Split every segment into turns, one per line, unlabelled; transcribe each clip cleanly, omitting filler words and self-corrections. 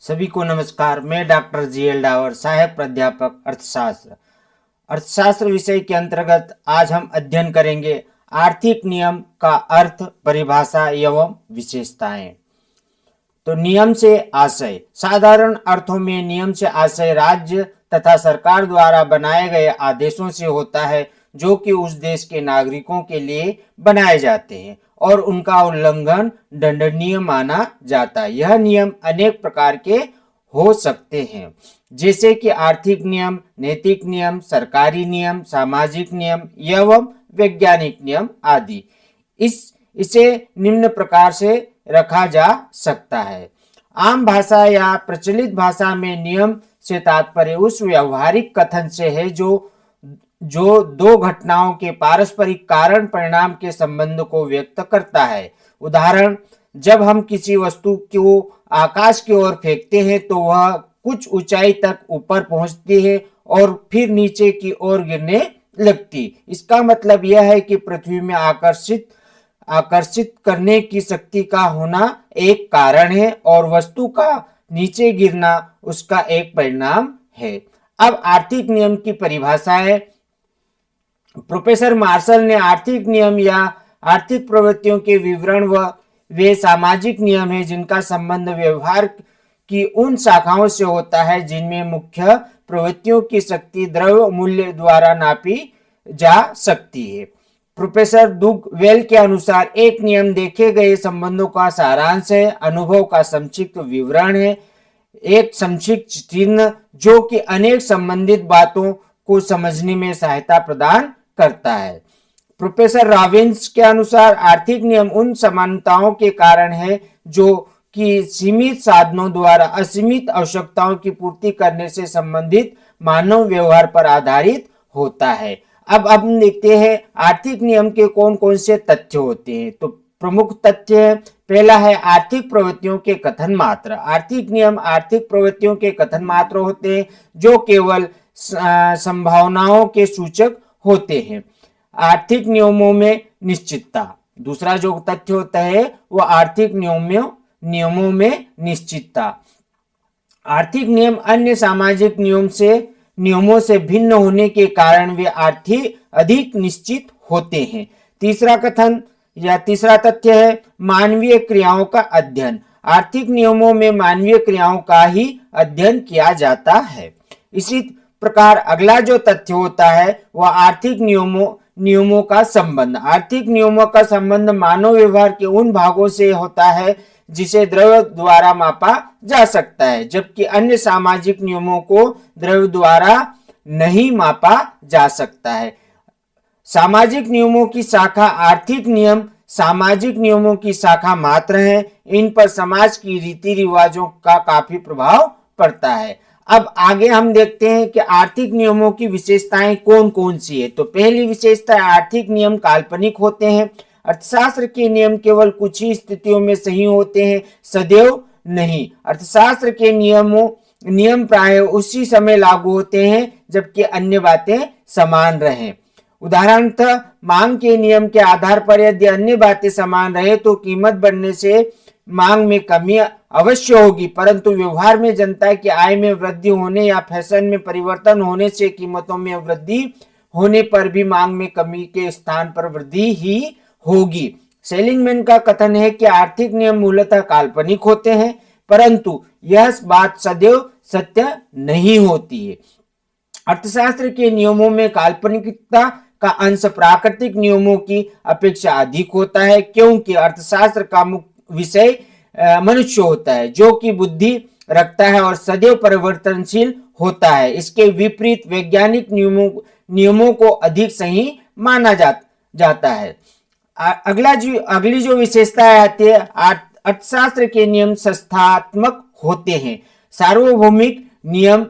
सभी को नमस्कार। मैं डॉक्टर जीएल डावर, सहायक प्राध्यापक अर्थशास्त्र। अर्थशास्त्र विषय के अंतर्गत आज हम अध्ययन करेंगे आर्थिक नियम का अर्थ, परिभाषा एवं विशेषताएं। तो नियम से आशय, साधारण अर्थों में नियम से आशय राज्य तथा सरकार द्वारा बनाए गए आदेशों से होता है जो कि उस देश के नागरिकों के लिए बनाए जाते हैं और उनका उल्लंघन दंडनीय माना जाता है। यह नियम अनेक प्रकार के हो सकते हैं, जैसे कि आर्थिक नियम, नैतिक नियम, सरकारी नियम, सामाजिक नियम एवं वैज्ञानिक नियम आदि। इसे निम्न प्रकार से रखा जा सकता है। आम भाषा या प्रचलित भाषा में नियम से तात्पर्य उस व्यवहारिक कथन से है जो दो घटनाओं के पारस्परिक कारण परिणाम के संबंध को व्यक्त करता है। उदाहरण, जब हम किसी वस्तु को आकाश की ओर फेंकते हैं तो वह कुछ ऊंचाई तक ऊपर पहुंचती है और फिर नीचे की ओर गिरने लगती। इसका मतलब यह है कि पृथ्वी में आकर्षित करने की शक्ति का होना एक कारण है और वस्तु का नीचे गिरना उसका एक परिणाम है। अब आर्थिक नियम की परिभाषा है। प्रोफेसर मार्शल ने आर्थिक नियम या आर्थिक प्रवृत्तियों के विवरण वे सामाजिक नियम है जिनका संबंध व्यवहार की उन शाखाओं से होता है जिनमें मुख्य प्रवृत्तियों की शक्ति द्रव्य मूल्य द्वारा नापी जा सकती है। प्रोफेसर दुग वेल के अनुसार एक नियम देखे गए संबंधों का सारांश है, अनुभव का संक्षिप्त विवरण है, एक संक्षिप्त चिन्ह जो कि अनेक संबंधित बातों को समझने में सहायता प्रदान करता है। प्रोफेसर रॉबिन्स के अनुसार आर्थिक नियम उन समानताओं के कारण है जो कि सीमित साधनों द्वारा असीमित आवश्यकताओं की पूर्ति करने से संबंधित मानव व्यवहार पर आधारित होता है। अब हम देखते हैं आर्थिक नियम के कौन कौन से तथ्य होते हैं। तो प्रमुख तथ्य है, पहला है आर्थिक प्रवृत्तियों के कथन मात्र। आर्थिक नियम आर्थिक प्रवृत्तियों के कथन मात्र होते हैं जो केवल संभावनाओं के सूचक होते हैं। आर्थिक नियमों में निश्चितता। दूसरा जो तथ्य होता है वह आर्थिक नियमों में निश्चितता। आर्थिक नियम अन्य सामाजिक नियमों से भिन्न होने के कारण वे अधिक निश्चित होते हैं। तीसरा तथ्य है मानवीय क्रियाओं का अध्ययन। आर्थिक नियमों में मानवीय क्रियाओं का ही अध्ययन किया जाता है। इसी प्रकार अगला जो तथ्य होता है वह आर्थिक नियमों का संबंध। आर्थिक नियमों का संबंध मानव व्यवहार के उन भागों से होता है जिसे द्रव्य द्वारा मापा जा सकता है, जबकि अन्य सामाजिक नियमों को द्रव्य द्वारा नहीं मापा जा सकता है। सामाजिक नियमों की शाखा आर्थिक नियम सामाजिक नियमों की शाखा मात्र है। इन पर समाज की रीति रिवाजों का काफी प्रभाव पड़ता है। अब आगे हम देखते हैं कि आर्थिक नियमों की विशेषताएं कौन कौन सी है। तो पहली विशेषता, आर्थिक नियम काल्पनिक होते हैं। अर्थशास्त्र के नियम केवल कुछ ही स्थितियों में सही होते हैं, सदैव नहीं। अर्थशास्त्र के नियम प्राय उसी समय लागू होते हैं जबकि अन्य बातें समान रहें। उदाहरणतः मांग के नियम के आधार पर यदि अन्य बातें समान रहे तो कीमत बढ़ने से मांग में कमी अवश्य होगी, परंतु व्यवहार में जनता की आय में वृद्धि होने या फैशन में परिवर्तन होने से कीमतों में वृद्धि होने पर भी मांग में कमी के स्थान पर वृद्धि ही होगी। सेलिंगमैन का कथन है कि आर्थिक नियम मूलतः काल्पनिक होते हैं, परंतु यह बात सदैव सत्य नहीं होती है। अर्थशास्त्र के नियमों में काल्पनिकता का अंश प्राकृतिक नियमों की अपेक्षा अधिक होता है, क्योंकि अर्थशास्त्र का मुख्य विषय मनुष्य होता है जो कि बुद्धि रखता है और सदैव परिवर्तनशील होता है। इसके विपरीत वैज्ञानिक नियमों को अधिक सही माना जाता है। अगली जो विशेषता आती है, अर्थशास्त्र के नियम संस्थात्मक होते हैं। सार्वभौमिक नियम।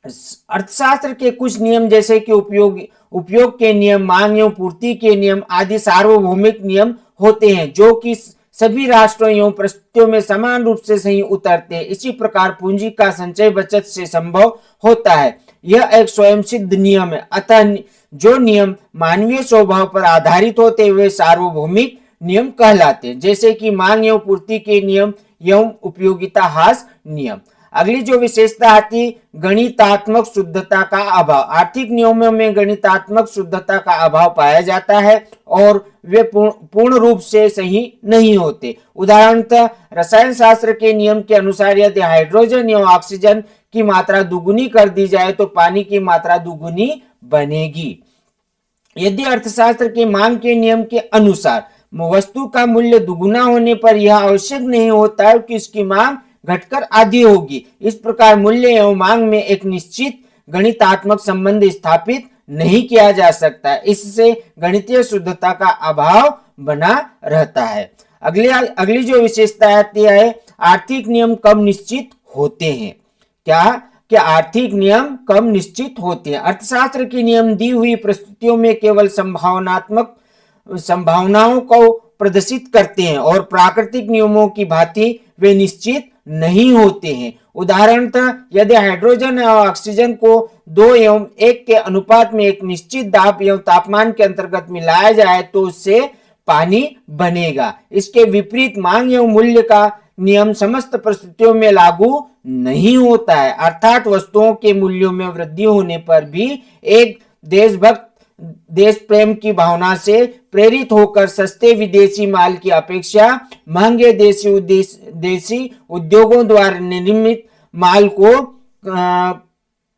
अर्थशास्त्र के कुछ नियम जैसे कि उपयोग के नियम, मांग एवं पूर्ति के नियम आदि सार्वभौमिक नियम होते हैं जो कि सभी राष्ट्रों एवं परिस्थितियों में समान रूप से सही उतरते हैं। इसी प्रकार पूंजी का संचय बचत से संभव होता है। यह एक स्वयं सिद्ध नियम है। अतः जो नियम मानवीय स्वभाव पर आधारित होते हुए सार्वभौमिक नियम कहलाते हैं, जैसे कि मांग एवं पूर्ति के नियम एवं उपयोगिता ह्रास नियम। अगली जो विशेषता आती गणितात्मक शुद्धता का अभाव। आर्थिक नियमों में गणितात्मक शुद्धता का अभाव पाया जाता है और वे पूर्ण रूप से सही नहीं होते। उदाहरणतः रसायन शास्त्र के नियम के अनुसार यदि हाइड्रोजन एवं ऑक्सीजन की मात्रा दुगुनी कर दी जाए तो पानी की मात्रा दुगुनी बनेगी। यदि अर्थशास्त्र के मांग के नियम के अनुसार वस्तु का मूल्य दुगुना होने पर यह आवश्यक नहीं होता है कि उसकी मांग घटकर आधी होगी। इस प्रकार मूल्य एवं मांग में एक निश्चित गणितात्मक संबंध स्थापित नहीं किया जा सकता। इससे गणितीय शुद्धता का अभाव बना रहता है। अगली जो विशेषता आती है आर्थिक नियम कब निश्चित होते हैं। क्या कि आर्थिक नियम कब निश्चित होते हैं। अर्थशास्त्र के नियम दी हुई परिस्थितियों में केवल संभावनाओं को प्रदर्शित करते हैं और प्राकृतिक नियमों की भांति वे निश्चित नहीं होते हैं। उदाहरणतः यदि हाइड्रोजन और ऑक्सीजन को 2 एवं 1 के अनुपात में एक निश्चित दाब एवं तापमान के अंतर्गत मिलाया जाए तो उससे पानी बनेगा। इसके विपरीत मांग एवं मूल्य का नियम समस्त परिस्थितियों में लागू नहीं होता है। अर्थात वस्तुओं के मूल्यों में वृद्धि होने पर भी एक देशभक्त देश प्रेम की भावना से प्रेरित होकर सस्ते विदेशी माल की अपेक्षा महंगे देशी उद्योगों द्वारा निर्मित माल को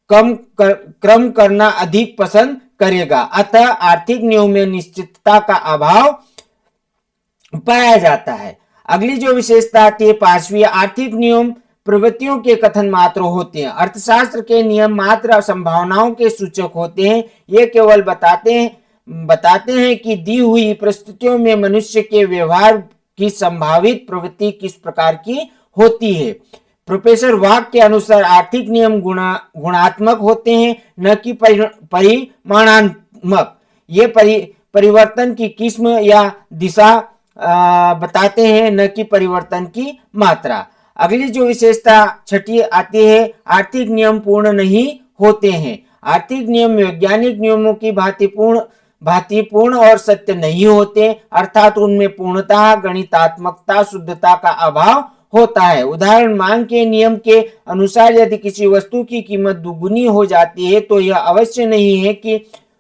क्रम करना अधिक पसंद करेगा। अतः आर्थिक नियमों में निश्चितता का अभाव पाया जाता है। अगली जो विशेषता आती है 5वीं, आर्थिक नियम प्रवृत्तियों के कथन मात्र होते हैं। अर्थशास्त्र के नियम मात्र संभावनाओं के सूचक होते हैं। ये केवल बताते हैं कि दी हुई परिस्थितियों में मनुष्य के व्यवहार की संभावित प्रवृत्ति किस प्रकार की होती है। प्रोफेसर वाक के अनुसार आर्थिक नियम गुणात्मक होते हैं न कि परिमाणात्मक। ये परिवर्तन की किस्म या दिशा बताते हैं न कि परिवर्तन की मात्रा। अगली जो विशेषता 6ठी आती है आर्थिक नियम पूर्ण नहीं होते हैं। आर्थिक नियम वैज्ञानिक नियमों की भांति पूर्ण और सत्य नहीं होते, अर्थात उनमें पूर्णता गणितात्मकता शुद्धता का अभाव होता है। उदाहरण मांग के नियम के अनुसार यदि किसी वस्तु की कीमत दुगुनी हो जाती है तो यह अवश्य नहीं है कि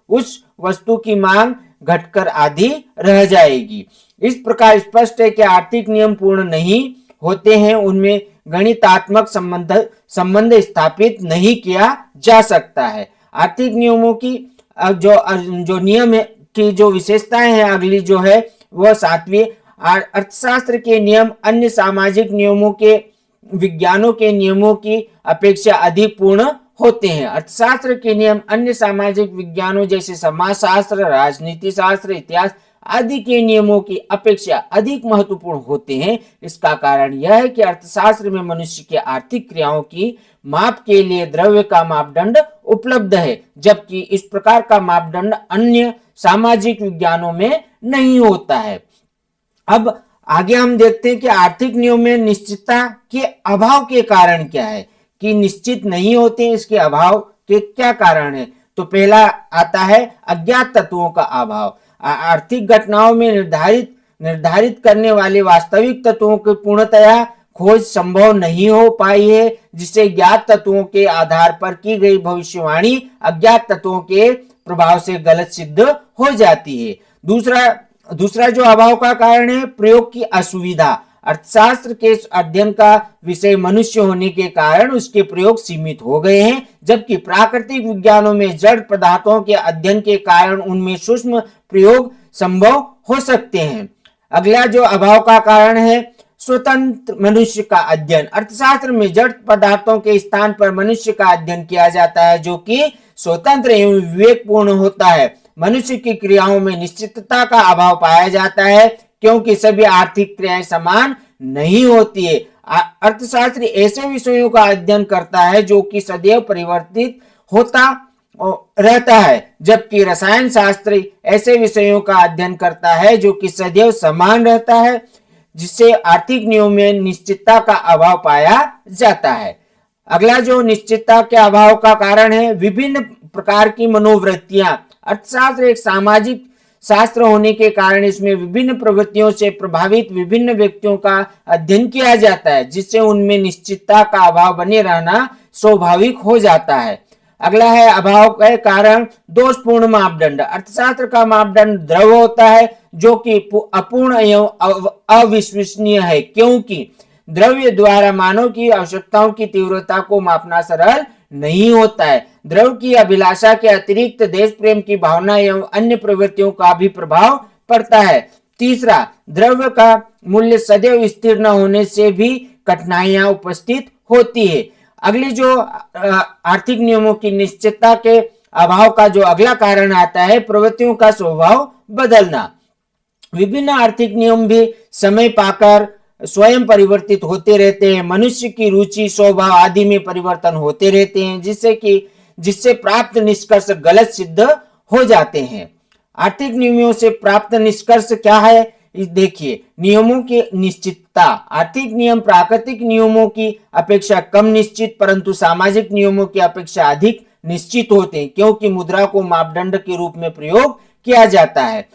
उस वस्तु की मांग घटकर आधी रह जाएगी। इस प्रकार स्पष्ट है कि आर्थिक नियम पूर्ण नहीं होते हैं, उनमें गणितात्मक संबंध स्थापित नहीं किया जा सकता है। आर्थिक नियमों की जो नियम है की जो विशेषताएं हैं अगली जो है वह 7वीं, अर्थशास्त्र के नियम अन्य सामाजिक नियमों के विज्ञानों के नियमों की अपेक्षा अधिक पूर्ण होते हैं। अर्थशास्त्र के नियम अन्य सामाजिक विज्ञानों जैसे समाजशास्त्र, राजनीति शास्त्र, इतिहास आदि के नियमों की अपेक्षा अधिक महत्वपूर्ण होते हैं। इसका कारण यह है कि अर्थशास्त्र में मनुष्य के आर्थिक क्रियाओं की माप के लिए द्रव्य का मापदंड उपलब्ध है, जबकि इस प्रकार का मापदंड अन्य सामाजिक विज्ञानों में नहीं होता है। अब आगे हम देखते हैं कि आर्थिक नियमों में निश्चितता के अभाव के कारण क्या है, कि निश्चित नहीं होते, इसके अभाव के क्या कारण है। तो पहला आता है अज्ञात तत्वों का अभाव। आर्थिक घटनाओं में निर्धारित करने वाले वास्तविक तत्वों की पूर्णतया खोज संभव नहीं हो पाई है, जिससे ज्ञात तत्वों के आधार पर की गई भविष्यवाणी अज्ञात तत्वों के प्रभाव से गलत सिद्ध हो जाती है। दूसरा जो अभाव का कारण है प्रयोग की असुविधा। अर्थशास्त्र के अध्ययन का विषय मनुष्य होने के कारण उसके प्रयोग सीमित हो गए हैं, जबकि प्राकृतिक विज्ञानों में जड़ पदार्थों के अध्ययन के कारण उनमें सूक्ष्म प्रयोग संभव हो सकते हैं। अगला जो अभाव का कारण है स्वतंत्र मनुष्य का अध्ययन। अर्थशास्त्र में जड़ पदार्थों के स्थान पर मनुष्य का अध्ययन किया जाता है, जो कि स्वतंत्र एवं विवेकपूर्ण होता है। मनुष्य की क्रियाओं में निश्चितता का अभाव पाया जाता है, क्योंकि सभी आर्थिक क्रियाएं समान नहीं होती है। अर्थशास्त्री ऐसे विषयों का अध्ययन करता है जो कि सदैव परिवर्तित होता रहता है, जबकि रसायन शास्त्री ऐसे विषयों का अध्ययन करता है जो कि सदैव समान रहता है, जिससे आर्थिक नियमों में निश्चितता का अभाव पाया जाता है। अगला जो निश्चितता के अभाव का कारण है विभिन्न प्रकार की मनोवृत्तियां। अर्थशास्त्र एक शास्त्र होने के कारण इसमें विभिन्न प्रवृत्तियों से प्रभावित विभिन्न व्यक्तियों का अध्ययन किया जाता है, जिससे उनमें निश्चितता का अभाव बने रहना स्वाभाविक हो जाता है। अगला है अभाव के कारण दोषपूर्ण मापदंड। अर्थशास्त्र का मापदंड द्रव होता है जो कि अपूर्ण एवं अविश्वसनीय है, क्योंकि द्रव्य द्वारा मानव की आवश्यकताओं की तीव्रता को मापना सरल नहीं होता है। द्रव की अभिलाषा के अतिरिक्त देश प्रेम की भावना एवं अन्य प्रवृत्तियों का भी प्रभाव पड़ता है। तीसरा, द्रव्य का मूल्य सदैव स्थिर न होने से भी कठिनाइयां उपस्थित होती है। अगली जो आर्थिक नियमों की निश्चितता के अभाव का जो अगला कारण आता है, प्रवृत्तियों का स्वभाव बदलना। विभिन्न आर्थिक नियम भी समय पाकर स्वयं परिवर्तित होते रहते हैं। मनुष्य की रुचि, स्वभाव आदि में परिवर्तन होते रहते हैं, जिससे प्राप्त निष्कर्ष गलत सिद्ध हो जाते हैं। आर्थिक नियमों से प्राप्त निष्कर्ष क्या है, देखिए। नियमों की निश्चितता। आर्थिक नियम प्राकृतिक नियमों की अपेक्षा कम निश्चित परंतु सामाजिक नियमों की अपेक्षा अधिक निश्चित होते हैं, क्योंकि मुद्रा को मापदंड के रूप में प्रयोग किया जाता है।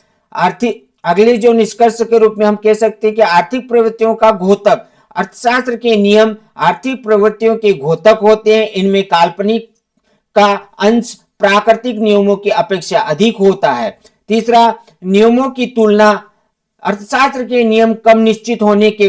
अगले जो निष्कर्ष के रूप में हम कह सकते हैं कि आर्थिक प्रवृत्तियों का घोतक। अर्थशास्त्र के नियम आर्थिक प्रवृत्तियों के घोतक होते हैं। इनमें काल्पनिक का अंश प्राकृतिक नियमों की अपेक्षा अधिक होता है। तीसरा, नियमों की तुलना। अर्थशास्त्र के नियम कम निश्चित होने के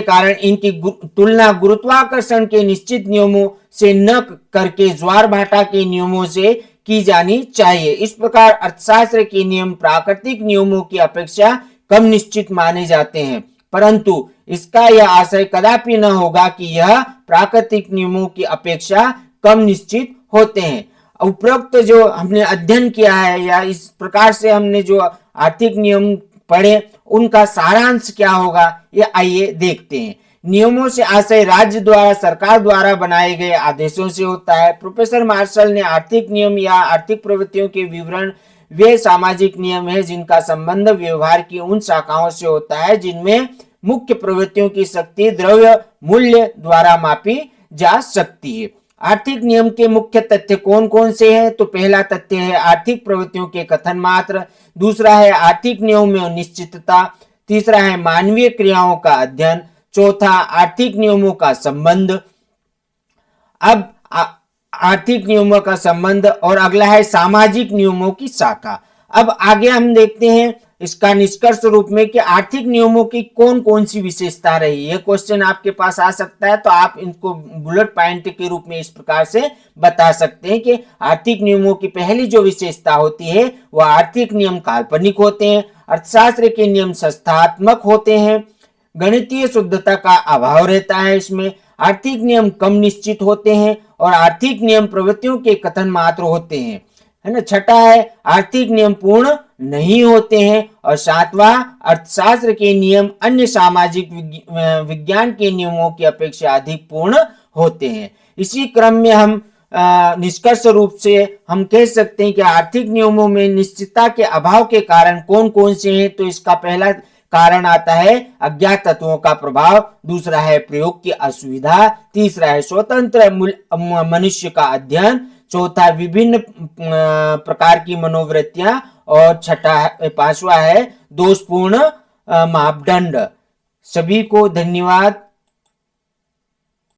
कारण इनकी तुलना गुरुत्वाकर्षण के निश्चित नियमों से न करके ज्वार भाटा के नियमों से की जानी चाहिए। इस प्रकार अर्थशास्त्र के नियम प्राकृतिक नियमों की अपेक्षा कम निश्चित माने जाते हैं, परंतु इसका यह आशय कदापि न होगा कि यह प्राकृतिक नियमों की अपेक्षा कम निश्चित होते हैं। उपरोक्त जो हमने अध्ययन किया है या इस प्रकार से हमने जो आर्थिक नियम पढ़े, उनका सारांश क्या होगा, ये आइए देखते हैं। नियमों से आशय राज्य द्वारा, सरकार द्वारा बनाए गए आदेशों से होता है। प्रोफेसर मार्शल ने आर्थिक नियम या आर्थिक प्रवृत्तियों के विवरण वे सामाजिक नियम है जिनका संबंध व्यवहार की उन शाखाओं से होता है जिनमें मुख्य प्रवृत्तियों की शक्ति द्रव्य मूल्य द्वारा मापी जा सकती है। आर्थिक नियम के मुख्य तथ्य कौन कौन से हैं? तो पहला तथ्य है आर्थिक प्रवृत्तियों के कथन मात्र। दूसरा है आर्थिक नियमों में निश्चितता। तीसरा है मानवीय क्रियाओं का अध्ययन। चौथा, आर्थिक नियमों का संबंध। अब आर्थिक नियमों का संबंध और अगला है सामाजिक नियमों की शाखा। अब आगे हम देखते हैं इसका निष्कर्ष रूप में कि आर्थिक नियमों की कौन कौन सी विशेषता रही। यह क्वेश्चन आपके पास आ सकता है, तो आप इनको बुलेट पॉइंट के रूप में इस प्रकार से बता सकते हैं कि आर्थिक नियमों की पहली जो विशेषता होती है वह आर्थिक नियम काल्पनिक होते हैं। अर्थशास्त्र के नियम संस्थात्मक होते हैं। गणितीय शुद्धता का अभाव रहता है इसमें। आर्थिक नियम कम निश्चित होते हैं और आर्थिक नियम प्रवृत्तियों के कथन मात्र होते हैं, है ना। छठा है आर्थिक नियम पूर्ण नहीं होते हैं। और सातवां, अर्थशास्त्र के नियम अन्य सामाजिक विज्ञान के नियमों की अपेक्षा अधिक पूर्ण होते हैं। इसी क्रम में हम निष्कर्ष रूप से हम कह सकते हैं कि आर्थिक नियमों में निश्चितता के अभाव के कारण कौन कौन से हैं। तो इसका पहला कारण आता है अज्ञात तत्वों का प्रभाव। दूसरा है प्रयोग की असुविधा। तीसरा है स्वतंत्र मनुष्य का अध्ययन। चौथा, विभिन्न प्रकार की मनोवृत्तियां। और पांचवा है दोषपूर्ण मापदंड। सभी को धन्यवाद।